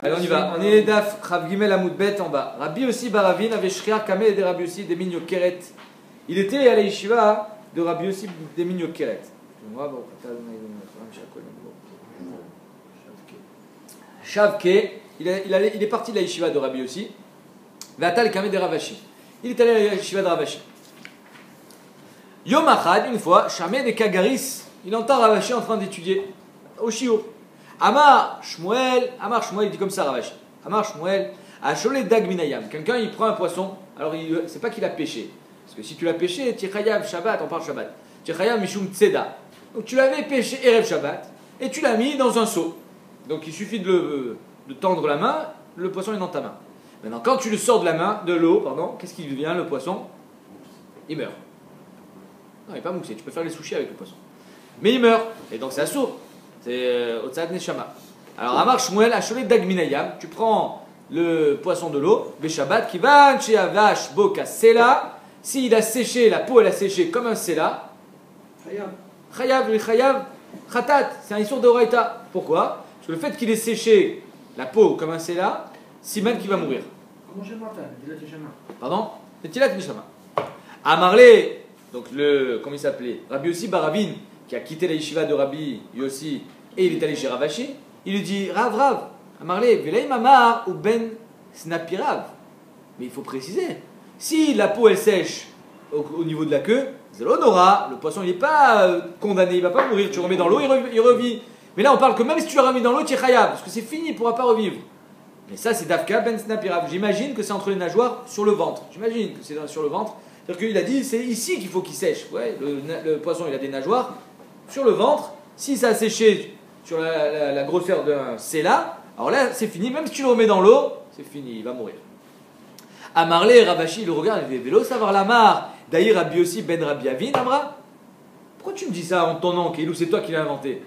Allez, on y va. On est Daf Rav Gimel Amoudbet en bas. Rabbi Yossi Baravin avait Shriar Kameh de Rabbi Yossi des Keret. Il était à la yeshiva de Rabbi Yossi des Keret. Shavke, il est parti de la yeshiva de Rabbi Yossi. Vatal Kameh de Ravashi. Il est allé à la yeshiva de Ravashi. Yom Achad, une fois, Shameh de Kagaris, il entend Ravashi en train d'étudier au Shiur. Amar Shmuel, il dit comme ça Ravashi. Amar Shmuel, Asholé Dag Minayam. Quelqu'un il prend un poisson, alors c'est pas qu'il a pêché. Parce que si tu l'as pêché, Tichayav Shabbat, on parle Shabbat. Tichayav Mishum Tseda. Donc tu l'avais pêché Erev Shabbat et tu l'as mis dans un seau. Donc il suffit de tendre la main, le poisson est dans ta main. Maintenant, quand tu le sors de l'eau, qu'est-ce qu'il devient le poisson? Il meurt. Non, il n'est pas moussé, tu peux faire les sushis avec le poisson. Mais il meurt, et donc c'est assourd. C'est Otsad Neshama. Alors, Amar Shmuel, Asholé Dag Minayam, tu prends le poisson de l'eau, Beshabbat, qui va chez Avash Boka Sela. S'il a séché, la peau elle a séché comme un Sela. Chayav, Khatat, c'est un issour de Oraita. Pourquoi? Parce que le fait qu'il ait séché la peau comme un Sela, Siman qui va mourir. Comment je m'appelle? Pardon? C'est Tilat Neshama. Amarlé, donc comment il s'appelait? Rabbi Yossi Baravin, qui a quitté la yeshiva de Rabbi Yossi et il est allé chez Ravashi, il lui dit Rav, Amarlé, Velaï Mamar ou Ben Snapirav. Mais il faut préciser, si la peau elle sèche au niveau de la queue, c'est l'honora, le poisson il n'est pas condamné, il ne va pas mourir, tu remets dans l'eau, il revit. Mais là on parle que même si tu l'as remis dans l'eau, tu es chayav, parce que c'est fini, il ne pourra pas revivre. Mais ça c'est Dafka Ben Snapirav. J'imagine que c'est entre les nageoires sur le ventre. J'imagine que c'est sur le ventre. C'est-à-dire qu'il a dit c'est ici qu'il faut qu'il sèche. Ouais, le poisson il a des nageoires sur le ventre. Si ça a séché sur la grosseur d'un Sela, alors là c'est fini. Même si tu le remets dans l'eau, c'est fini, il va mourir. Amarlé, Ravashi, il le regarde, il dit vélo, savoir la mare. D'ailleurs, Rabbi Yossi ben Rabbi Avin, Amra. Pourquoi tu me dis ça en ton nom, Kéilou, c'est toi qui l'as inventé?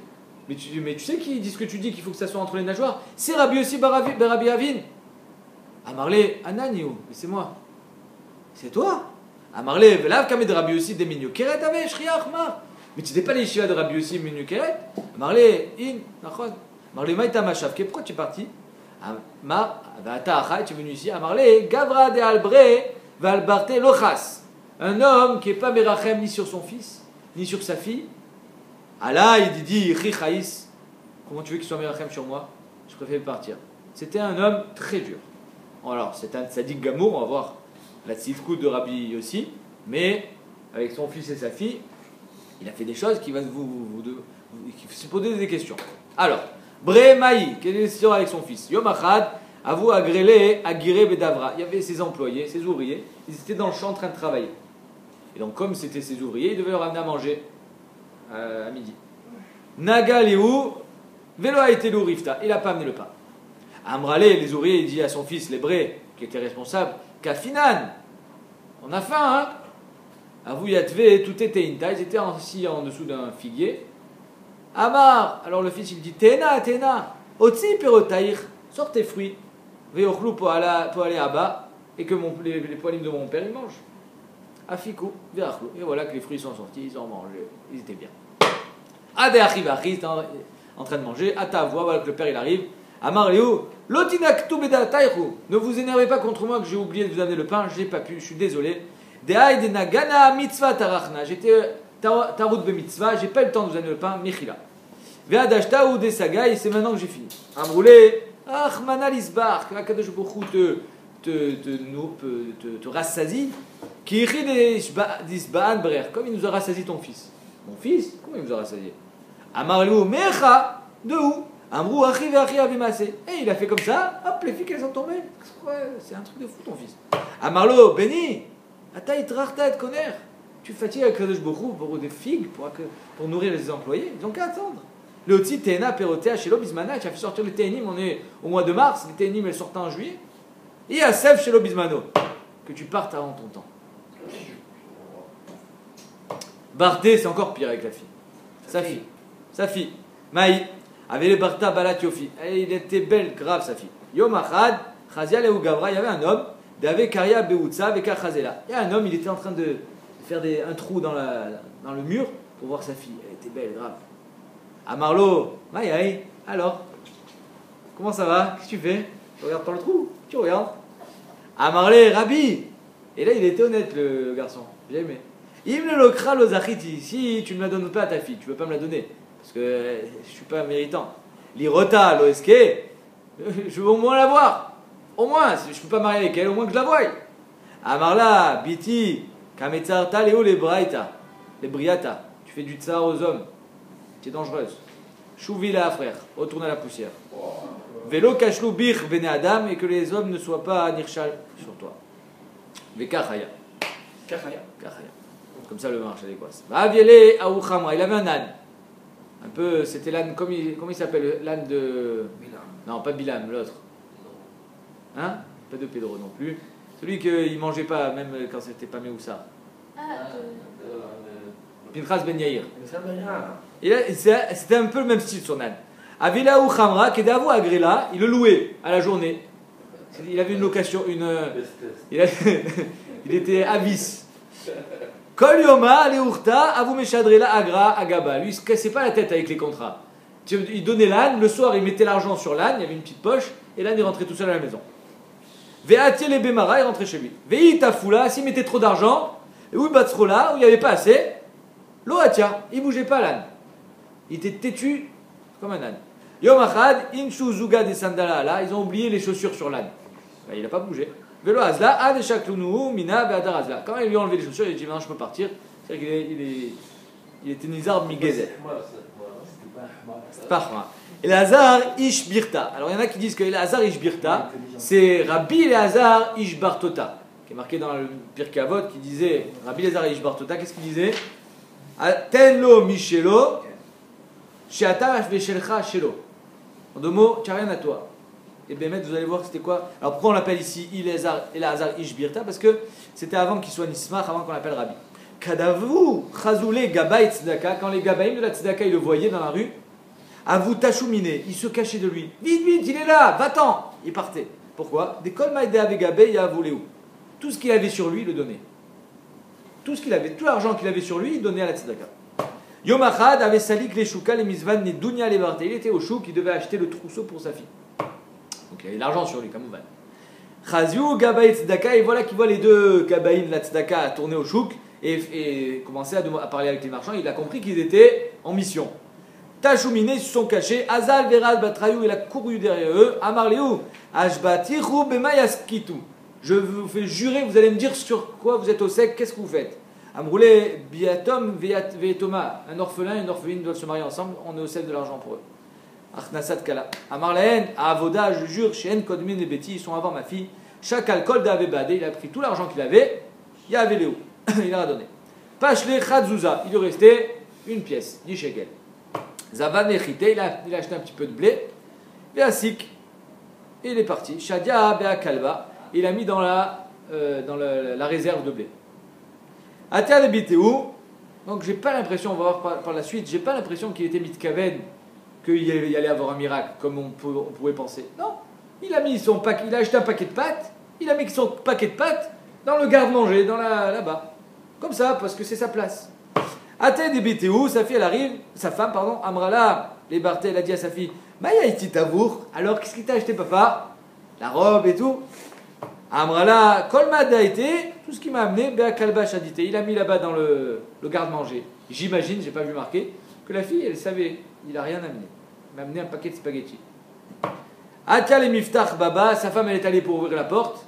Mais tu sais qui dit ce que tu dis qu'il faut que ça soit entre les nageoires? C'est Rabbi Yossi ben Rabbi Avin. Amarlé, Ananiou, mais c'est moi. C'est toi? Amarlé, Velav Kamed Rabbi Yossi des Minyo Keret Ave, Shriach Mar. Mais tu n'es pas les yeshiva de Rabbi Yossi Minyo Keret? Amarlé, Nachon. Amarlé, Maïta Mashavke, pourquoi tu es parti? Amar, tu es venu ici. Amarlé, Gavra de Albre, Valbarte Lochas. Un homme qui n'est pas Merachem ni sur son fils, ni sur sa fille. Allah, il dit, Chichaïs, comment tu veux qu'il soit Merachem sur moi? Je préfère partir. C'était un homme très dur. Alors, c'est un tzaddik gamour, on va voir la tzidkout de Rabbi Yossi, mais avec son fils et sa fille, il a fait des choses qui vont qui se poser des questions. Alors, Bremaï, quelle est l'histoire avec son fils? Yom Achad, Avou Agrele, Agire Bedavra. Il y avait ses employés, ses ouvriers, ils étaient dans le champ en train de travailler. Et donc, comme c'était ses ouvriers, il devait leur amener à manger à midi. Naga Léou, Vélo a été l'ourifta, il n'a pas amené le pain. Amrale, les ouvriers, il dit à son fils, l'hébré, qui était responsable, Kafinan, on a faim, hein? Avou Yatve, tout était inta, ils étaient assis en dessous d'un figuier. Amar, alors le fils il dit, Tena, Otsi perotaïr, sors tes fruits, Veochlou pour aller à bas, et que les poiliers de mon père ils mangent. Afikou, Veachlou. Et voilà que les fruits sont sortis, ils ont mangé, ils étaient bien. Ade Achivachi, en train de manger, Atavoua, voilà que le père il arrive. Amar Léo, Lotinaktu beda taïchou, ne vous énervez pas contre moi que j'ai oublié de vous amener le pain, j'ai pas pu, je suis désolé. Dehaï de Nagana mitzvah tarachna, j'étais tarout be mitzvah, j'ai pas eu le temps de vous amener le pain, Michila. Veadashta ou des sagai, c'est maintenant que j'ai fini. Amroulé, Achmana lisbar, que la Kadosh Bokhu te rassasie, qui rit d'isbaan brer, comme il nous a rassasié ton fils. Mon fils? Comment il nous a rassasié? Amarlou, mecha, de où? Amrou, achi ve'achi avimase. Et il a fait comme ça, hop, les filles elles sont tombées. C'est un truc de fou ton fils. Amarlo, béni, ataït rachta et koner. Tu fatigues avec Kadosh Bokhu pour des figues, pour nourrir les employés, ils n'ont qu'à attendre. Le Otsi Tena Perotea chez l'Obismana, tu as fait sortir les Ténim, on est au mois de mars, les Ténim elles sortent en juillet. Et à Sèvres chez l'Obismano, que tu partes avant ton temps. Barté, c'est encore pire avec la fille. Sa fille. Maï, avait les Barta Balat Yofi. Il était belle, grave sa fille. Yom Achad, Chazia Leou Gavra, il y avait un homme, Dave Karia Beoutsa, avec Chazela. Il y a un homme, il était en train de faire un trou dans le mur pour voir sa fille. Elle était belle, grave. Amarlo, Maï, alors comment ça va? Qu'est-ce que tu fais? Tu regardes par le trou? Tu regardes. Amarlé, Rabbi. Et là, il était honnête, le garçon. J'ai aimé. Im le lokra lo zachiti. Si tu ne me la donnes pas à ta fille, tu ne veux pas me la donner. Parce que je ne suis pas méritant. L'irota lo eske. Je veux au moins la voir. Au moins, si je ne peux pas marier avec elle, au moins que je la voie. Amarla, biti, kametzarta leo les braïta. Les briata. Tu fais du tsar aux hommes. Tu es dangereuse. Chouvila, frère. Retourne à la poussière. Vélo kachlou bir bene adam, et que les hommes ne soient pas nirchal sur toi. Vekachaya. Kachaya. Comme ça le marche adéquat. Vaviele aouchamra. Il avait un âne. Un peu, c'était l'âne, comment il s'appelle? L'âne de. Bilam. Non, pas Bilam, l'autre. Hein? Pas de Pedro non plus. Celui qu'il mangeait pas, même quand c'était pas Méoussa. Pinchas Ben Yair. C'était un peu le même style son âne. Avila ou Khamra, qui était à vous à Grela, il le louait à la journée. Il avait une location, il était avis. Kol Yoma, Leurta, Avou Meshadrela, Agra, Agaba. Lui, il se cassait pas la tête avec les contrats. Il donnait l'âne, le soir, il mettait l'argent sur l'âne, il y avait une petite poche, et l'âne, il rentrait tout seul à la maison. Ve'atie les Bemara, il rentrait chez lui. Ve'i Tafoula, s'il mettait trop d'argent, et où Batsrola, où il n'y avait pas assez, Loatia, il bougeait pas l'âne. Il était têtu comme un âne. Yom Achad, Inshu Zuga des Sandala, là, ils ont oublié les chaussures sur l'âne. Ben, il n'a pas bougé. Velo Azla, Ad Shaklunu, Mina, Beadar Azla. Quand il lui a enlevé les chaussures, il a dit maintenant je peux partir. C'est-à-dire qu'il était Nizar Migézel. C'est pas Chma. Elazar Ish Birta. Alors il y en a qui disent que Elazar Ish Birta, c'est Rabbi Elazar Ish Bartota, qui est marqué dans le Pirkei Avot, qui disait, Rabbi Elazar Ish Bartota, qu'est-ce qu'il disait? Tenlo Michelo, Sheata Veshelcha Shelo. En deux mots, tu n'as rien à toi. Et bien, vous allez voir c'était quoi. Alors pourquoi on l'appelle ici Elazar Ish Birta? Parce que c'était avant qu'il soit Nismach, avant qu'on l'appelle Rabbi. Kadavu Chazoulé Gabaï Tzedaka, quand les Gabaïm de la Tzedaka ils le voyaient dans la rue, Avou Tachouminé, ils se cachaient de lui. Vite, vite, il est là, va-t'en. Il partait. Pourquoi? Des Kol Maïdé Avegabé Yavoléou. Tout ce qu'il avait sur lui, il le donnait. Tout ce qu'il avait, tout l'argent qu'il avait sur lui, il donnait à la Tzedaka. Yom Achad avait salik les chouka, les misvan, les dunya, les barté. Il était au chouk, il devait acheter le trousseau pour sa fille. Donc il avait de l'argent sur lui, comme Ouvan. Chaziou, Gabaï, Tzedaka, et voilà qu'il voit les deux Gabaïm de la Tzedaka tourner au chouk et commencer à parler avec les marchands. Il a compris qu'ils étaient en mission. Tachouminé, ils se sont cachés. Azal, Verad, Batrayou, il a couru derrière eux. Amarléou, Ashbatiru, Bemayaskitu. Je vous fais jurer, vous allez me dire sur quoi vous êtes au sec, qu'est-ce que vous faites? Amroulé, Biatom, Veetoma, un orphelin et une orpheline doivent se marier ensemble, on est au sel de l'argent pour eux. Achnasat Kala. Amarlaen, Avoda, je jure, chez En Kodmin et Betty, ils sont avant ma fille. Chaque alcool d'Avebade, il a pris tout l'argent qu'il avait, il y avait Léo, il leur a donné. Pachle Khadzouza, il lui restait une pièce, 10 shekels. Zavan Echite, il a acheté un petit peu de blé. Beasik, il est parti. Shadia Bea Kalba, il a mis dans la réserve de blé. Atia de Bitéou, donc j'ai pas l'impression, on va voir par la suite, j'ai pas l'impression qu'il était mitkaven, qu'il y allait avoir un miracle, comme on pouvait penser. Non, il a mis son paquet, il a acheté un paquet de pâtes, il a mis son paquet de pâtes dans le garde-manger, là-bas. Comme ça, parce que c'est sa place. Atia de Bitéou, sa femme, Amrala, les Barthé, elle a dit à sa fille, Maya iti tavour, alors qu'est-ce qu'il t'a acheté, papa? La robe et tout. Amrala, Kolmad a été, tout ce qui m'a amené, Béa Kalba Chadité, il a mis là-bas dans le garde-manger. J'imagine, j'ai pas vu marquer, que la fille, elle savait, il a rien amené. Il m'a amené un paquet de spaghettis. Atia les Miftach Baba, sa femme, elle est allée pour ouvrir la porte,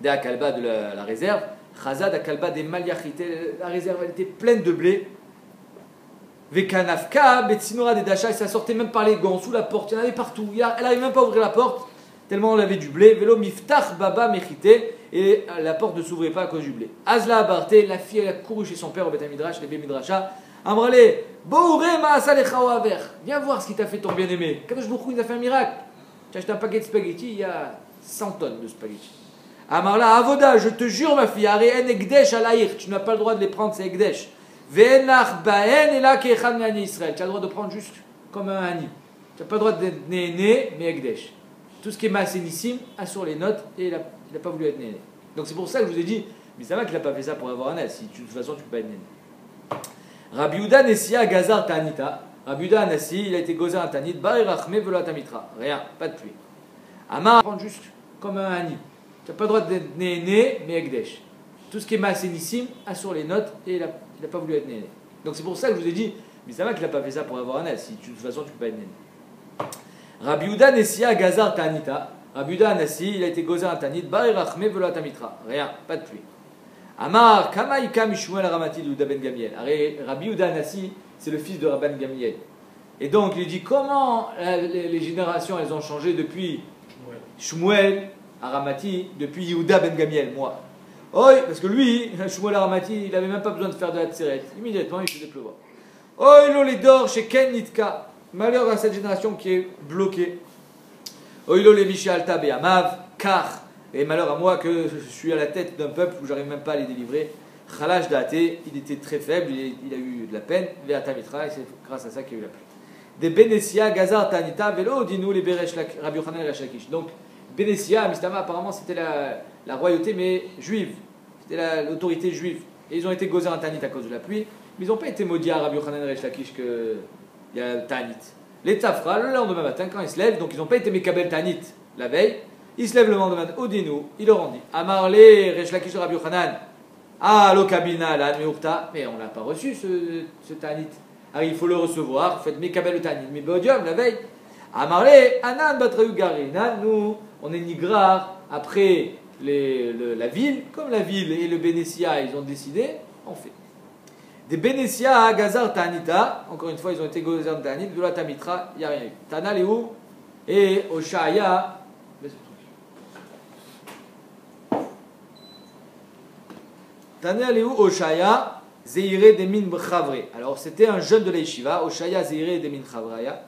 Béa Kalba de la réserve, Chazad a Kalba des Maliachité, la réserve, elle était pleine de blé. Vekanafka, Betsinora des Dacha, ça sortait même par les gants, sous la porte, il y en avait partout. Elle n'arrive même pas à ouvrir la porte, tellement on avait du blé. Vélo Miftach Baba Mechité, et la porte ne s'ouvrait pas à cause du blé. Azla Abarté, la fille, elle a couru chez son père au Beth Midrash, les Bé Midrasha. Amrale, Bouré Maasalecha Aver, viens voir ce qui t'a fait ton bien-aimé. Kadosh Baruch Hu, il a fait un miracle. Tu as acheté un paquet de spaghettis, il y a 100 tonnes de spaghettis. Amarla, Avoda, je te jure, ma fille, Areen Egdesh Alaïr, tu n'as pas le droit de les prendre, c'est Egdesh. Ve'enach Baen et là Kechan Me'ani Israël, tu as le droit de prendre juste comme un Ani. Tu n'as pas le droit d'être né, mais Egdesh. Tout ce qui est Maasénissim a sur les notes et il n'a pas voulu être né. Donc c'est pour ça que je vous ai dit, mais ça va qu'il n'a pas fait ça pour avoir un as, si de toute façon tu ne peux pas être né. Rabbi Yehuda Nessia Gazar Tanita, Rabbi Yehuda Anassi, il a été gozer un tanit, Bari Rachme velo atamitra. Rien, pas de pluie. Amar, prendre juste comme un ani. Tu n'as pas le droit d'être né, mais Ekdesh. Tout ce qui est Maasénissim a sur les notes et il n'a pas voulu être né. Donc c'est pour ça que je vous ai dit, mais ça va qu'il n'a pas fait ça pour avoir un as. Si de toute façon, tu ne peux pas être né. Rabbi Yehuda Nessia Gazar Tanita. Rabbi Yehuda Anassi, il a été gozer un tanit, Bari Rachme velo atamitra. Rien, pas de pluie. Amar, Kamaïka Mishmuel Aramati de Yehuda ben Gamiel. Rabbi Yehuda Anassi, c'est le fils de Rabban Gamiel. Et donc il dit comment les générations elles ont changé depuis Shmuel Aramati, depuis Yehuda ben Gamiel, moi. Oh, parce que lui, Shmuel Aramati, il n'avait même pas besoin de faire de la tseret. Immédiatement, il faisait pleuvoir. Oh, il les dor chez Ken Nitka. Malheur à cette génération qui est bloquée. Oh, il les Misha Alta Be'amav, car. Et malheur à moi que je suis à la tête d'un peuple où j'arrive même pas à les délivrer. Khalash Date, il était très faible, il a eu de la peine. Ve'atamitra, et c'est grâce à ça qu'il y a eu la pluie. Des Benessia, Gazar, Tanita, Velo, Dinou, les Beresh, Rabbi Yochanan et la Shakish. Donc, Benessia, Mistama, apparemment, c'était la royauté, mais juive. C'était l'autorité juive. Et ils ont été gozer un Tanit à cause de la pluie, mais ils n'ont pas été maudits à Rabbi Yochanan et la Shakish qu'il y a Tanit. Les Tafra, le lendemain matin, quand ils se lèvent, donc ils n'ont pas été Mekabel Tanit la veille, ils se lèvent le lendemain matin, Odinou, ils leur ont dit Amarle, Resh Lakish de Rabbi Yochanan, Lokabina, la Meurta, mais on n'a pas reçu ce Tanit. Alors il faut le recevoir, faites Mekabel le Tanit, mais Bodium la veille. Amarle, Anan Batrayu Garina, nous, on est Nigrar, après la ville, comme la ville et le Bénessia, ils ont décidé, on fait. Des Bénessia à Gazar Tanita, encore une fois, ils ont été Gazar Tanit, de la Tamitra, il n'y a rien eu. Tana Léou et Oshaya. Tana Léou Oshaya, Zeire Demin Bchavre. Alors c'était un jeune de l'Eshiva, Oshaya Zeire Demin Chavraya.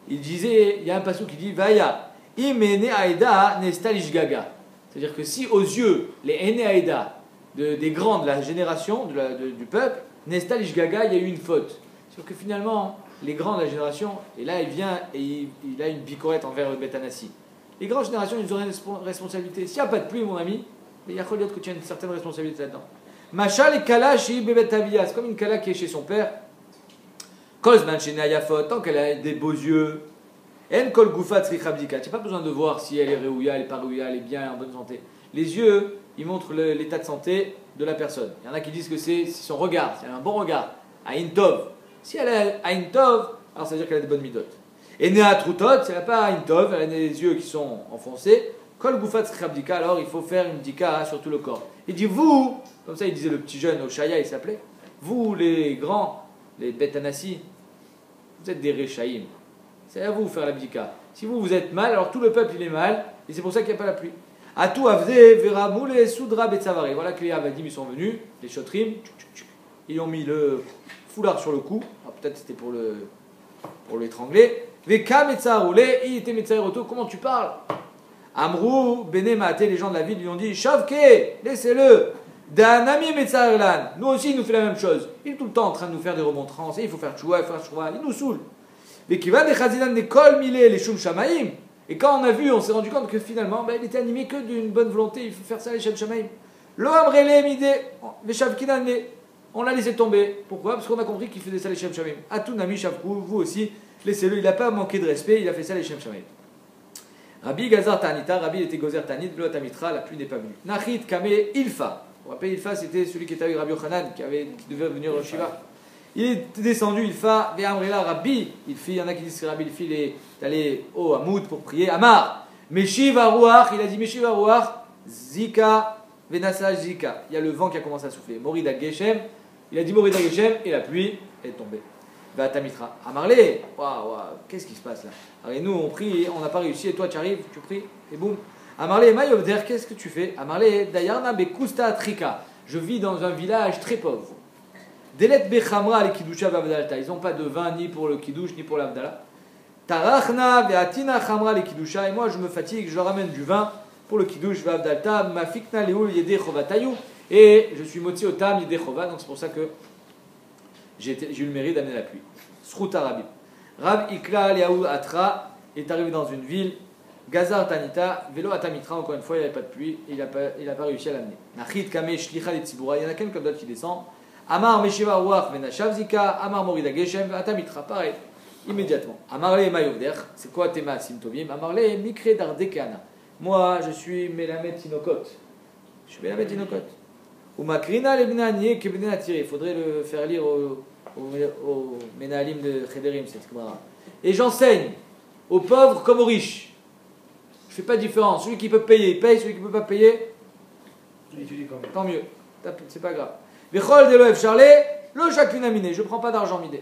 Il disait, il y a un passage qui dit Vaya, Imene Aeda Nestalish Gaga. C'est-à-dire que si aux yeux, les Ene Aeda, des grands de la génération, du peuple, Nestalish Gaga, il y a eu une faute. Sauf que finalement, les grands de la génération, et là il vient et il a une bicorette envers le Beth Anassi. Les grandes générations, ils ont une responsabilité. S'il n'y a pas de pluie, mon ami, il y a que tu as une certaine responsabilité là-dedans. Machal et Kala chez Bebet Avia, c'est comme une Kala qui est chez son père. Kozman chez Nayafot, tant qu'elle a des beaux yeux. En Kol Gufat Trichabdika, tu n'as pas besoin de voir si elle est réouya, elle est pas réouya, elle est bien, en bonne santé. Les yeux, ils montrent l'état de santé de la personne. Il y en a qui disent que c'est son regard, si elle a un bon regard. Aïn Tov. Si elle a Aïn Tov, alors ça veut dire qu'elle a des bonnes midotes. Et Nea Trutot, si elle n'a pas Aïn Tov, elle a des yeux qui sont enfoncés. Kol Gufat Trichabdika, alors il faut faire une dika sur tout le corps. Il dit vous, comme ça il disait le petit jeune Oshaya, il s'appelait, vous les grands, les Beth Anassi, vous êtes des Rechaïm. C'est à vous de faire la bdika. Si vous êtes mal, alors tout le peuple il est mal, et c'est pour ça qu'il n'y a pas la pluie. Atou Avze, Vera Moule, Soudra, Betsavaré. Voilà que les Avadim ils sont venus, les Shotrim, ils ont mis le foulard sur le cou, peut-être c'était pour l'étrangler. Veka Metsaroulé, il était Metsaroto, comment tu parles? Amrou, Bene Maté, les gens de la ville lui ont dit Shavke, laissez-le. Danami Metsarlan, nous aussi il nous fait la même chose. Il est tout le temps en train de nous faire des remontrances, et il faut faire tchouva, il nous saoule. Mais qui va des chazinan des kol milé les shum shamaim. Et quand on a vu, on s'est rendu compte que finalement, il était animé que d'une bonne volonté, il faut faire ça les shum shamaim. Lo amrele mide, veshavkinan le. On l'a laissé tomber. Pourquoi? Parce qu'on a compris qu'il faisait ça les shum shamaim. Atunami shavku, vous aussi, laissez-le, il n'a pas manqué de respect, il a fait ça les shum shamaim. Rabbi Gazar Tanita, Rabbi était Gozer Tanit, Blo Tamitra, la pluie n'est pas venue. Nachit Kame Ilfa. Vous vous rappelez, Ilfa, c'était celui qui était avec Rabbi Yochanan, qui devait venir au Shiva. Il est descendu, Ilfa, Ve'amrila Rabbi. Il y en a qui disent que Rabbi Ilfi est allé au Hamoud pour prier. Amar, Meshiv Aruach, il a dit Meshiv Aruach, Zika, Venasa Zika. Il y a le vent qui a commencé à souffler. Morida Geshem, il a dit Morida Geshem, et la pluie est tombée. Va Tamitra. Amarle, waouh, qu'est-ce qui se passe là? Alors, et nous on prie, on n'a pas réussi, et toi tu arrives, tu pries, et boum. Amarle, Mayovder, qu'est-ce que tu fais? Amarle, Dayarna Bekusta Trika. Je vis dans un village très pauvre. Delet Bechamra, les Kidusha Vavdalta. Ils n'ont pas de vin ni pour le Kiddush ni pour l'Avdala. Tarachna Veatina Chamra, les Kidusha. Et moi je me fatigue, je leur amène du vin pour le Kiddush Vavdalta. Mafikna Leul Yede Chovatayou. Et je suis moti otam Yede Chovat, donc c'est pour ça que j'ai eu le mérite d'amener la pluie. Sruta Rabbi. Rab Ikla Liaou Atra est arrivé dans une ville. Gazar Tanita, Velo Atamitra, encore une fois, il n'y avait pas de pluie, il n'a pas réussi à l'amener. Nachit Kame Shlicha Letzibura, il y en a quelqu'un d'autre qui descend. Amar Meshiva Ruach Venashav Zika, Amar Morida Geshem, Atamitra, pareil. immédiatement. Amarle Mayovder, c'est quoi Tema Simtovim? Amarle Mikre Dardekana. Moi, je suis Melamed Tinokot. Je suis Melamed Tinokot. Ou Makrina le Benanier que Benatir. Il faudrait le faire lire au Menalim de Chederim, cette Gemara. Et j'enseigne aux pauvres comme aux riches. Je ne fais pas de différence. Celui qui peut payer, il paye. Celui qui ne peut pas payer, il étudie quand même. Tant mieux. C'est pas grave. Vechol de l'OF Charlet, le chacune miné. Je ne prends pas d'argent midé.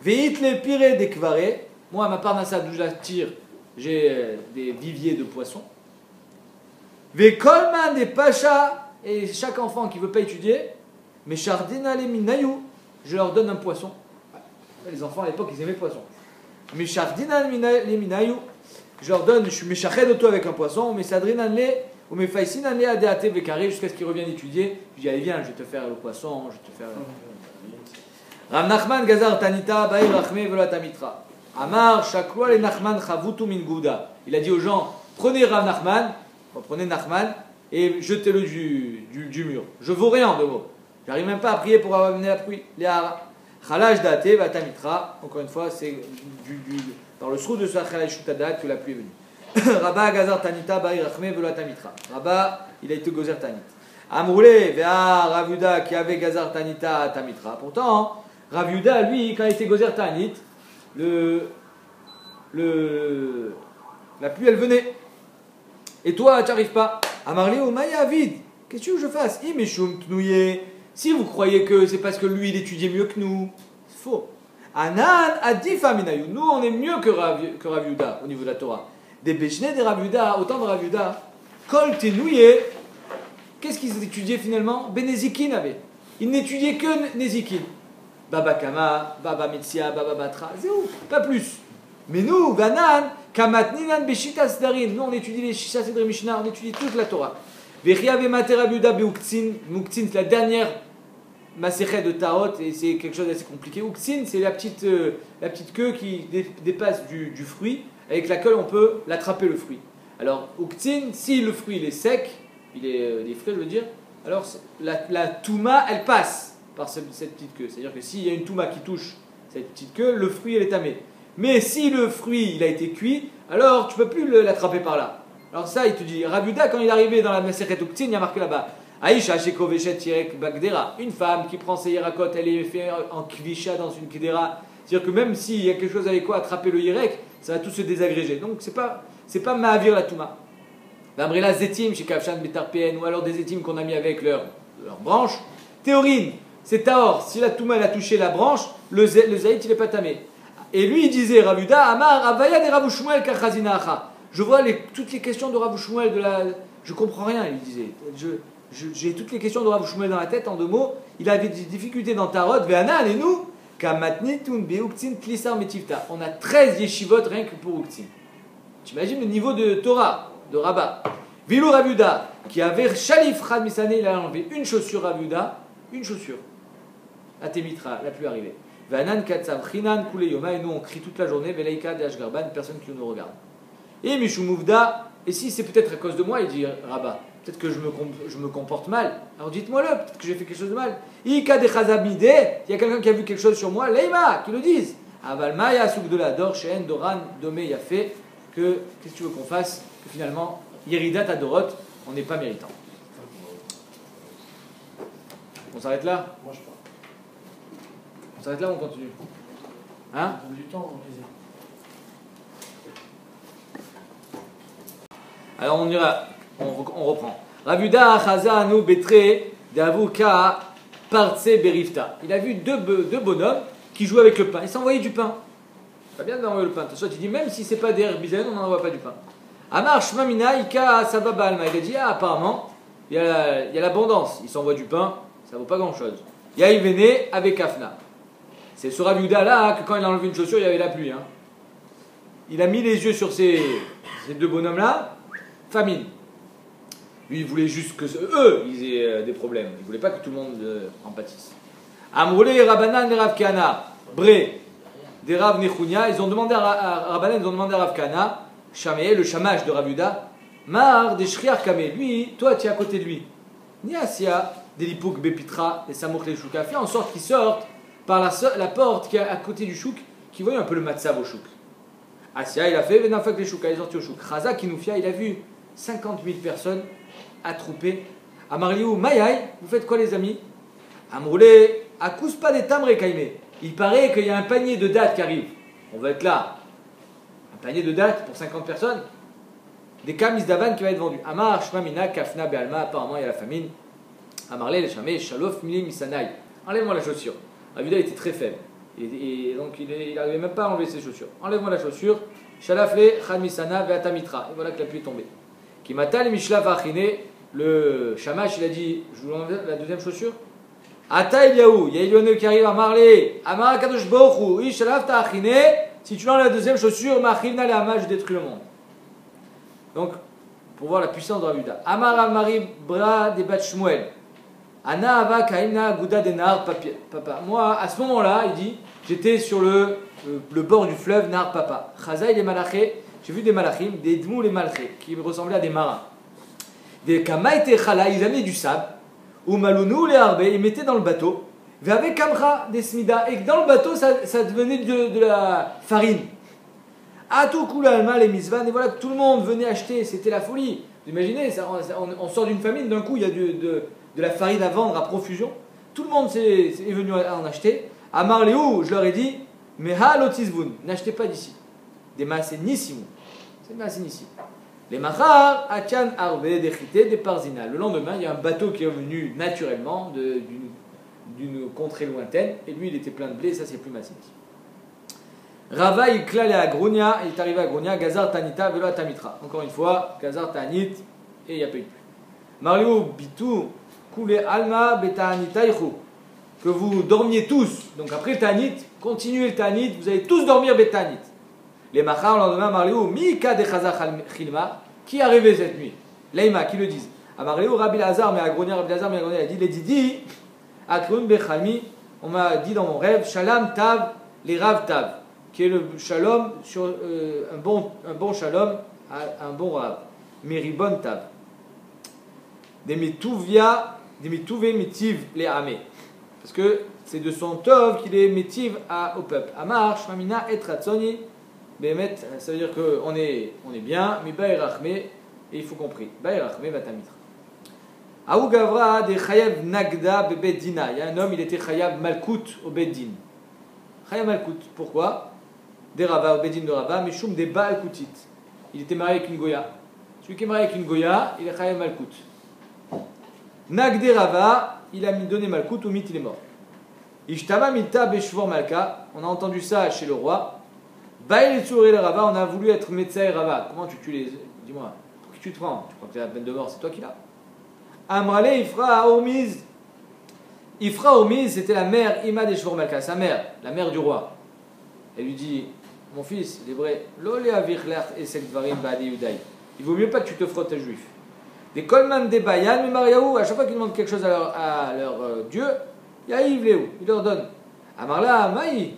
Veit les pirés des kvarés. Moi, ma parnassa d'où je la tire, j'ai des viviers de poissons. Vekolman des pachas. Et chaque enfant qui ne veut pas étudier, mais chardina les minayou, je leur donne un poisson. Les enfants à l'époque, ils aimaient le poisson. Mais chardina les minayou, je leur donne, je suis méchached auto avec un poisson, mais sadrinan les, ou mes faïsinan les adéate vécaré, jusqu'à ce qu'ils reviennent étudier. Je dis, allez, viens, je vais te faire le poisson, je vais te faire. Ram Nachman Gazar Tanita, Baïr Rachme Velatamitra. Amar, Shakwa les Nachman Chavutu min Gouda. Il a dit aux gens, prenez Ram Nachman, prenez Nachman, et jetez-le du mur. Je vaux rien de vous. J'arrive même pas à prier pour amener la pluie. Chalaj date vatamitra. Encore une fois, c'est dans le srou de ce chalaj shutadat que la pluie est venue. Rabba gazar tanita bari rachme velatamitra. Rabba, il a été gozer tanit. Amroulé vea Ravuda qui avait gazar tanita tamitra. Pourtant, Ravuda, lui, quand il était gozer tanit, la pluie elle venait. Et toi, tu n'arrives pas. Amarlé au Maya vide. Qu'est-ce que tu veux que je fasse? Si vous croyez que c'est parce que lui il étudiait mieux que nous, c'est faux. Anan adif aminayu. Nous on est mieux que Rav Yehuda au niveau de la Torah. Des Béchné, des Rav Yehuda, autant de Rav Yehuda. Kol tenouye. Qu'est-ce qu'ils étudiaient finalement? Benezikin avait. Ils n'étudiaient que Nezikin. Baba Kama, Baba Metzia, Baba Batra. C'est où? Pas plus. Mais nous, Vanan, Kamatninan Beshita Sdarin. Nous, on étudie les Shisha Sedre Mishnah, on étudie toute la Torah. Vechia Vemate Rabiuda Beuktzin. Muktzin, c'est la dernière Masechet de Tarot, et c'est quelque chose d'assez compliqué. Uktzin, c'est la petite queue qui dépasse du fruit, avec laquelle on peut l'attraper le fruit. Alors, Uktzin, si le fruit il est sec, il est frais, je veux dire, alors la Touma, elle passe par cette petite queue. C'est-à-dire que s'il y a une Touma qui touche cette petite queue, le fruit, elle est tamé. Mais si le fruit il a été cuit, alors tu ne peux plus l'attraper par là. Alors ça, il te dit, Rabuda, quand il est arrivé dans la Masechet Uktzin, il y a marqué là-bas, Aïcha Shekoveshet Tirek Bagdera, une femme qui prend ses Yerakot, elle est faite en Kvisha dans une Kidera. C'est-à-dire que même s'il y a quelque chose avec quoi attraper le Yerek, ça va tout se désagréger. Donc c'est pas Mahavir la Touma. L'Amrila Zetim chez Kavshan Betarpien, ou alors des Zetim qu'on a mis avec leurs branches. Théorine, c'est Taor. Si la Touma elle a touché la branche, le Zaït il n'est pas tamé. Et lui, il disait, Ravuda, Amar, Avaya de Rav Shmuel Kachazina Acha. Je vois toutes les questions de Rav Shmuel je comprends rien, il disait. J'ai toutes les questions de Rav Shmuel dans la tête, en 2 mots. Il avait des difficultés dans Tarot, Ve'anan, et nous, Kamatnitun Beuktzin Tlisar Metivta. On a 13 yeshivot rien que pour Uktzin. T'imagines le niveau de Torah, de Rabbah. Vilo Ravuda, qui avait Shalif Chad Misane, il a enlevé une chaussure Ravuda, une chaussure. Atemitra, la pluie arrivée. Ve'anan Katsav Chinan Kule Yoma, et nous on crie toute la journée, Veleika de Ashgarban, personne qui nous regarde. Et Mishumuvda, et si c'est peut-être à cause de moi, il dit Rabbah, peut-être que je me comporte mal. Alors dites-moi-le, peut-être que j'ai fait quelque chose de mal. Ika de Chazabide, il y a quelqu'un qui a vu quelque chose sur moi, Leima, qui le dise. Avalmaya souk de la dor, Sheen, Doran, Domé, Yafé, qu'est-ce que tu veux qu'on fasse? Que finalement, Yeridat Adorot, on n'est pas méritant. On s'arrête là? Moi je pars. On s'arrête là ou on continue? Hein? On a du temps, on plaisir. Alors on ira, on reprend. Ravuda Chazanu Betre Davuka Partse Berifta. Il a vu deux bonhommes qui jouaient avec le pain. Ils s'envoyaient du pain. Pas bien d'envoyer le pain. De toute façon, tu dis même si c'est pas des herbizènes, on n'envoie pas du pain. Amar Shmamina Ika Sababa Alma. Il a dit apparemment, il y a l'abondance. Ils s'envoient du pain, ça vaut pas grand chose. Yaïvene avec Afna. C'est ce Ravuda là que quand il a enlevé une chaussure, il y avait la pluie. Hein. Il a mis les yeux sur ces 2 bonhommes là. Famine. Lui, il voulait juste que eux, ils aient des problèmes. Il ne voulait pas que tout le monde en pâtisse. Amroulé, Rabanan et Rav Kana, Bré, des Rav Nechunia, ils ont demandé à Rabanan, ils ont demandé à Rav Kana, Chamé, le chamash de Ravuda, Mar, des Shriar Kamé, lui, toi, tu es à côté de lui. Niasia, des Lipouk Bepitra, des Samouk les Chouka, fais en sorte qu'ils sortent par la porte qui est à côté du chouk, qui voyait un peu le matzav au chouk. Asia, il a fait Venafak les chouk, il est sorti au chouk. Chaza Kinoufia, il a vu 50 000 personnes attroupées. Amarliou, Mayaï, vous faites quoi les amis? Amroulé, Akous pas des tamres kaimé. Il paraît qu'il y a un panier de dates qui arrive. On va être là. Un panier de dates pour 50 personnes. Des kamis d'Avan qui va être vendu. Amar, Shmamina, Kafna, Bealma, apparemment il y a la famine. Amarlé, les chamé, Shalof, Milim, Misanaï. Enlève-moi la chaussure. Avuda était très faible. Et donc il n'arrivait même pas à enlever ses chaussures. Enlève-moi la chaussure. Shalafle, Khad Misana, Veatamitra. Et voilà que la pluie est tombée. Kimatal, Mishlav, Achine. Le Shamash, il a dit, je vous enlève la deuxième chaussure. Ata Eliaou, il y a Eliaou qui arrive à Marley. Amar Kadosh Bochou, Ishalaf Ta'achine. Si tu enlèves la deuxième chaussure, Machivna Lama, je détruis le monde. Donc, pour voir la puissance de Ravuda. Amar Amari Bra de Bat Shmuel. Ana Ava Kaimna Gouda Denar Papa. Moi, à ce moment-là, il dit, j'étais sur le bord du fleuve Nar Papa. Chazaï des Malaché, j'ai vu des Malachim, des Dmou les Malachés, qui ressemblaient à des marins. Des Kamaïte Chala, ils amenaient du sable. Ou Malounou les Harbe, ils mettaient dans le bateau. Et avec Kamra des Smida, et dans le bateau, ça devenait de la farine. Atou Kula Alma les Misvan, et voilà que tout le monde venait acheter, c'était la folie. Vous imaginez, on sort d'une famine, d'un coup il y a de la farine à vendre à profusion. Tout le monde est venu en acheter. À Marléou, je leur ai dit, mais halotizvun, n'achetez pas d'ici. Des massénissimos. C'est massénissimos. Les machar, Achan Arbe, des chité, des parzina. Le lendemain, il y a un bateau qui est venu naturellement d'une contrée lointaine, et lui il était plein de blé, et ça c'est plus massénissimos. Rava, il clale à Gronia, il est arrivé à Gronia, Gazar Tanita, Velo Tamitra. Encore une fois, Gazar Tanit, et il n'y a pas eu de pluie. Mario Bitou, Koule Alma, Betanitaïchou. Que vous dormiez tous. Donc après le Tanit, continuez le Tanit, vous allez tous dormir Betanit. Les Machar, le lendemain, Mario, Mika de Chazar Chilma, qui est arrivé cette nuit? Leïma, qui le disent? À Mario, Rabbi Lazar, mais à Gronia, Rabbi Lazar, mais à Gronia, il a dit, les Didi, Akroun Bechalmi, on m'a dit dans mon rêve, Shalom Tav, les Rav Tav, qui est le Shalom, sur un bon Shalom, un bon Rav. Meribon Tav. Des mitouvé mitiv les amé. Parce que c'est de son tov qu'il est mitiv au peuple. Amar, shmamina et ratzoni. Bémet, ça veut dire qu'on est bien, mais baïrachme, et il faut compris. Baïrachme vatamitra. Aou gavra de chayav nagda bebeddina. Il y a un homme, il était chayav malkout au beddin. Chayav malkout, pourquoi? Des rava, au beddin de rava, mais choum des baal koutit. Il était marié avec une goya. Celui qui est marié avec une goya, il est chayav malkout. Nagde Rava, il a donné Malkout, ou mit, il est mort. Ishtama mita beshvor malka, on a entendu ça chez le roi. Baïl et Rava, on a voulu être médecin et Rava. Comment tu tues les. Dis-moi, pour qui tu te prends? Tu crois que c'est la peine de mort, c'est toi qui l'as. Amrale Ifra Ormiz. Ifra Ormiz, c'était la mère Ima de malka, sa mère, la mère du roi. Elle lui dit, mon fils, il est vrai, Lolé avirlach et sekvarim badi yudai. Il vaut mieux pas que tu te frottes à juif. Des Kolman des Bayan, mais Mariaou, à chaque fois qu'ils demandent quelque chose à leur Dieu, Yaïv Léou, il leur donne. Amarla, Maï,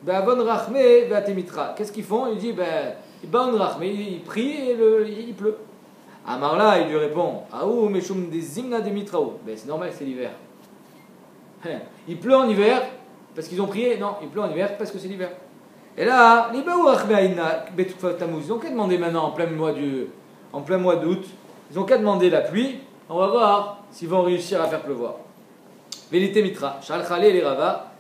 Be'avon Rachme, Be'atemitra. Qu'est-ce qu'ils font? Il dit, Be'avon Rachme, il prie et il pleut. Amarla, il lui répond, Aou, Meshum des Zimna des Mitraou. C'est normal, c'est l'hiver. Il pleut en hiver parce qu'ils ont prié? Non, il pleut en hiver parce que c'est l'hiver. Et là, les Baou Rachme Aïna, Be'tukfat Tamouz, ils ont qu'à demander maintenant, en plein mois d'août, ils n'ont qu'à demander la pluie, on va voir s'ils vont réussir à faire pleuvoir. Vélité Mitra, Shal Khalé les Rava,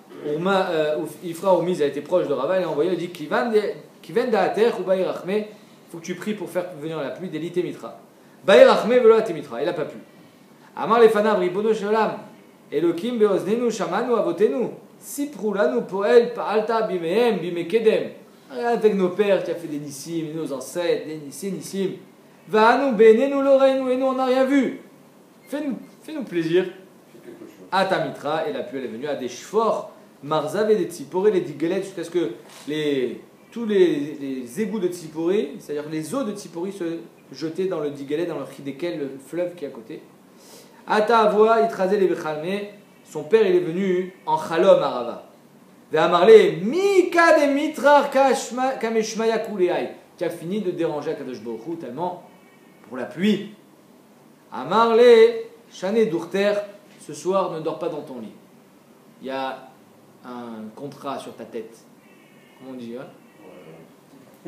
Ifra Oumiz a été proche de Rava, il a envoyé, il dit Kiven Da'ater ou Baï Rachme, il faut que tu pries pour faire venir la pluie, Vélité Mitra. Baï Rachme velo Mitra, il n'a pas pu. Amar les Fanav, Ribono Sholam, Elokim Beoznenu, Shamanu, Avotenu, Siprulanu, Poel, Pa'alta, Bimehem, Bimekedem. Avec nos pères qui a fait des nissim, nos ancêtres, des nissim. Va nous béné nous l'oreille, et nous on n'a rien vu. Fais-nous plaisir. À Tamitra, et la pluie elle est venue à des shfor, marzav et des tsiporé, les digelettes, jusqu'à ce que tous les égouts de tsiporé, c'est-à-dire les eaux de tsiporé se jetaient dans le digelet, dans le chidekel, le fleuve qui est à côté. À Ta'avoa, il trasait les bechalmé, son père il est venu en chalom arava. Va amarle, mika de mitrar kameshmaya kuleai, qui a fini de déranger à Kadosh Baruch Hu tellement. Pour la pluie. Amarle, Chané Dourter, ce soir ne dors pas dans ton lit. Il y a un contrat sur ta tête. comment on dit, hein?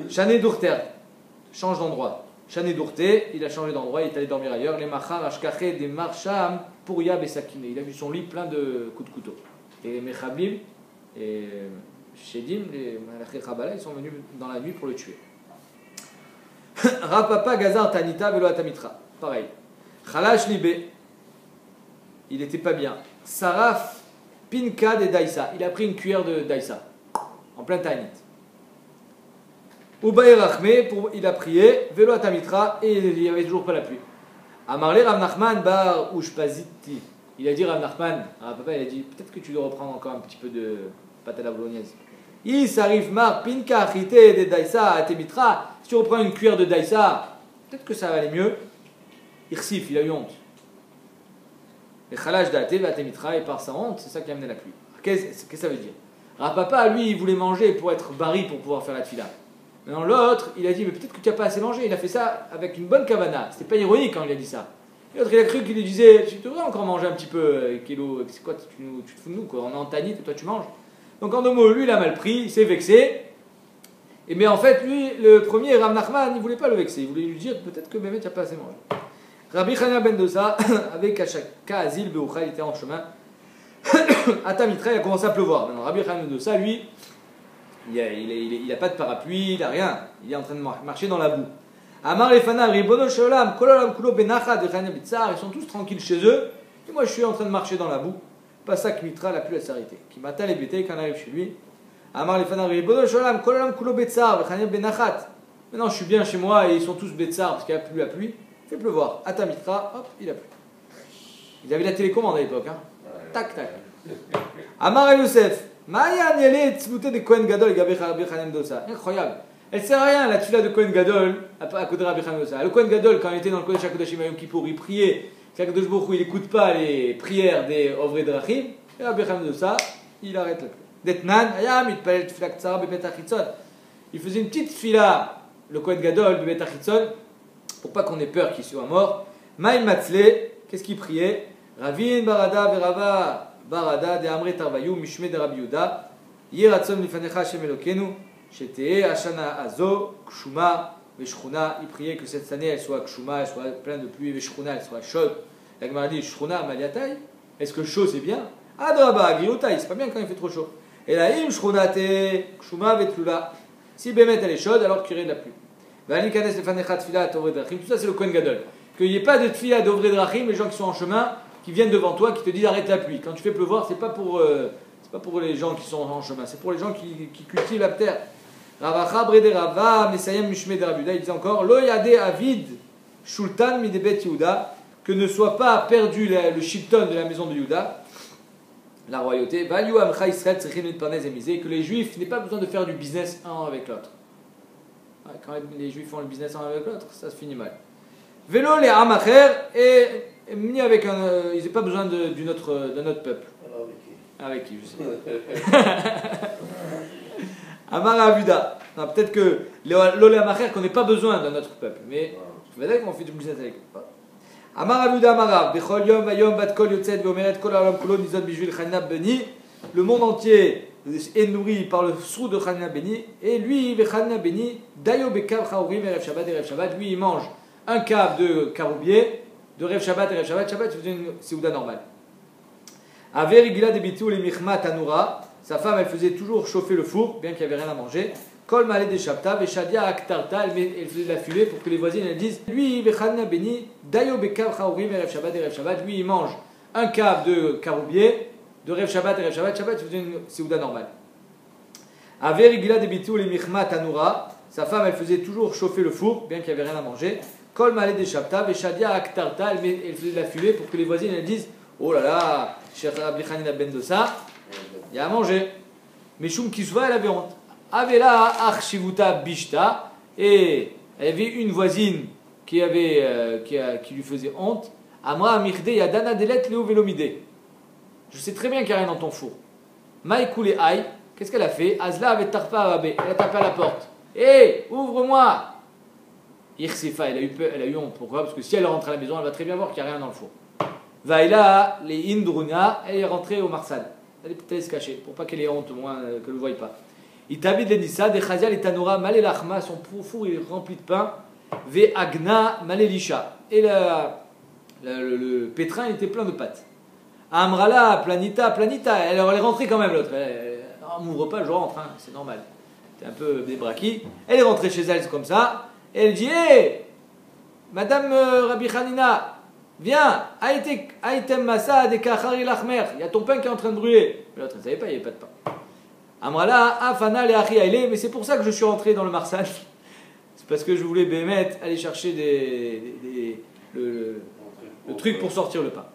Chané Dourter, change d'endroit. Chané Dourter, il a changé d'endroit, il est allé dormir ailleurs. Les Machar, Ashkaché, des Marcham, Pouria, Besakine. Il a vu son lit plein de coups de couteau. Et les Mechablim, et Shedim, les Malaché Chabala, ils sont venus dans la nuit pour le tuer. Rapapa, Gazar, Tanita, Velo Atamitra. Pareil. Khalash Libé, il était pas bien. Saraf, Pinka de Daïsa. Il a pris une cuillère de Daïsa, en plein Tanit. Ubaï Rachme, il a prié, Velo Atamitra, et il n'y avait toujours pas la pluie. Amarle Rav Nachman bar Ushpaziti. Il a dit Rav Nachman, papa, il a dit peut-être que tu dois reprendre encore un petit peu de pâte à la bolognaise. Il s'arrive mar Pinka Achite de Daïsa Atemitra. Si tu reprends une cuillère de Daïsa, peut-être que ça va aller mieux. Irsif, il a eu honte. Et Khalash Date Atemitra, et par sa honte, c'est ça qui a amené la pluie. Qu'est-ce que ça veut dire? Rav Papa, lui, il voulait manger pour être bari pour pouvoir faire la tfila. Maintenant l'autre, il a dit mais peut-être que tu n'as pas assez mangé. Il a fait ça avec une bonne kavana. C'était pas ironique quand il a dit ça. Et l'autre, il a cru qu'il lui disait tu devrais encore manger un petit peu, Kélo. C'est quoi, tu te fous de nous quoi? On est en tanit et toi tu manges. Donc en deux mots, lui il a mal pris, il s'est vexé. Et mais en fait, lui, le premier, Rav Nachman, il ne voulait pas le vexer. Il voulait lui dire peut-être que Mehmet tu n'as pas assez mangé. Rabbi Chania ben Dosa, avec Ashaka Azil Beoucha, il était en chemin. Atamitra, il a commencé à pleuvoir. Maintenant, Rabbi Chania ben Dosa, lui, il n'a pas de parapluie, il n'a rien. Il est en train de marcher dans la boue. Amar Lefana, Ribono Sholam, Kololam Kulo Benachat, Vechania Bitzar, ils sont tous tranquilles chez eux. Et moi, je suis en train de marcher dans la boue. Passak Mitra, la pluie a s'arrêté. Qui m'attend les bêtés quand on arrive chez lui. Amar Lefana, Ribono Sholam, Kololam Kulo Betzar, Vechania Benachat. Maintenant, je suis bien chez moi et ils sont tous Betzar parce qu'il n'y a plus la pluie. Il fait pleuvoir. Atamitra, hop, il a plu. Ils avaient la télécommande à l'époque. Hein. Tac, tac. Amar Youssef. Incroyable. Elle sert à rien la tfila de Kohen Gadol à côté de Rabbi Chaim Dosa. Le Kohen Gadol, quand il était dans le Kodesh HaKodashim Yom Kippour, il priait. Qu'Akadosh Baruch Hu, il n'écoute pas les prières des Ovrei Drachim. Et Rabbi Chaim Dosa, il arrête la pluie. Detnan, ayam, il palait tfila ktsara bebet achitzon. Il faisait une petite tfila, le Kohen Gadol, bebet achitzon, pour pas qu'on ait peur qu'il soit mort. Maïm Matzle, qu'est-ce qu'il priait? Ravin Barada Verava. Barada de Amre Tarvayu, Mishme de Rabbi Yuda, Yeratzom Lifanecha Hashem Elokenu, Shetee, Ashana Azo, Kshuma, Veshchuna. Il priait que cette année elle soit Kshuma, elle soit pleine de pluie, Veshchuna, elle soit chaude. La Gemara dit Shchuna, Maliatai. Est-ce que chaud c'est bien? Adraba, Gilutai, c'est pas bien quand il fait trop chaud. Et la Im Shchunate, Kshuma, Vetlula. Si Bémet elle est chaude, alors qu'il y aurait de la pluie. Vali Kanes Lifanecha Tfila, Tovrei Drachim. Tout ça c'est le Kohen Gadol. Qu'il n'y ait pas de Tfila d'Ovrei Drachim, les gens qui sont en chemin, qui viennent devant toi, qui te disent arrête la pluie. Quand tu fais pleuvoir, c'est pas pour les gens qui sont en chemin, c'est pour les gens qui cultivent la terre. Ravacha brede Rava, Mesayem Mishme de Rabuda, il dit encore Lo yade avid shultan midebet Yehuda, que ne soit pas perdu le shilton de la maison de Yehuda, la royauté, Valyu amcha Israël tzrichin mitparnez emisé, que les juifs n'aient pas besoin de faire du business un avec l'autre. Quand les juifs font le business un avec l'autre, ça se finit mal. Vélo les amacher et ni avec ils n'ont pas besoin d'un autre peuple. Avec qui, je sais pas. Amar Avuda. Peut-être que l'olé amacher qu'on n'ait pas besoin d'un autre peuple, mais je vais dire qu'on fait du business avec eux. Amar Avuda Amarav. Bechol yom vayom bat kol yotzet veomeret kol haolam kulo nizot bishvil Chanina Beni. Le monde entier est nourri par le srou de Chanina Beni, et lui, Chanina Beni, dayo bekav chaourim erev Shabbat erev Shabbat, lui il mange un cave de caroubier, de Rev Shabbat et Rev Shabbat, Shabbat il faisait une séouda normale. Aver Igila debitou les michma tanura, sa femme elle faisait toujours chauffer le four, bien qu'il n'y avait rien à manger. Kol malé de Shabta, Veshadia aktarta, elle faisait de la fumée pour que les voisines elles disent lui, Vechana Beni, dayo bekav chaourim et Rev Shabbat et Rev Shabbat, lui il mange un cave de caroubier, de Rev Shabbat et Rev Shabbat, Shabbat il faisait une séouda normale. Aver Igila debitou les michma tanura, sa femme elle faisait toujours chauffer le four, bien qu'il n'y avait rien à manger. Kol malé de Shabta, Veshadia aktarta, elle faisait de la fumée pour que les voisines elles disent oh là là, cher Rabbi Chanina ben Dosa, il y a à manger. Mais Shum Kisva, elle avait honte. Avela Archivuta Bishta, et elle avait une voisine qui lui faisait honte. Amra Mirde Yadana Delet Leo Velomide. Je sais très bien qu'il n'y a rien dans ton four. Maïkoule Aïe, qu'est-ce qu'elle a fait? Azla avait tarpa Abé, elle a tapé à la porte. Hé, ouvre-moi! Irsifa, elle a eu honte. Pourquoi? Parce que si elle rentre à la maison, elle va très bien voir qu'il n'y a rien dans le four. Vaïla, les Indruna, elle est rentrée au Marsad. Elle est peut-être se cacher, pour pas qu'elle ait honte, au moins qu'elle ne le voie pas. Itabid le Nissa, de Chazial et Tanora, Malé Lachma, son four est rempli de pain, Ve Agna, Malé Lisha. Et le pétrin il était plein de pâtes. Amrala, Planita, alors elle est rentrée quand même l'autre. On m'ouvre pas, je rentre, hein, c'est normal. C'est un peu débraqué. Elle est rentrée chez elle, c'est comme ça. Et elle dit hé, Madame Rabbi Hanina, viens, Aïtem Massa de Kachari Lachmer, il y a ton pain qui est en train de brûler. Mais l'autre, elle ne savait pas, il n'y avait pas de pain. Amrala, Afana, le Achi Aile, mais c'est pour ça que je suis rentré dans le Marsal. C'est parce que je voulais Bémet aller chercher le truc pour sortir le pain.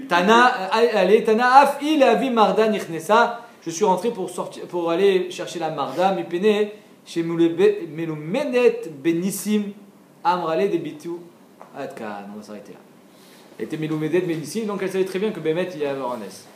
Tana, Af, il a vu Marda Nichnesa. Je suis rentré pour aller chercher la Marda, mi pene, chez Melumenet Benissim, Amrale de Bitou, Adkan. On va s'arrêter là. Elle était Melumenet Benissim, donc elle savait très bien que Bémet il y avait un S.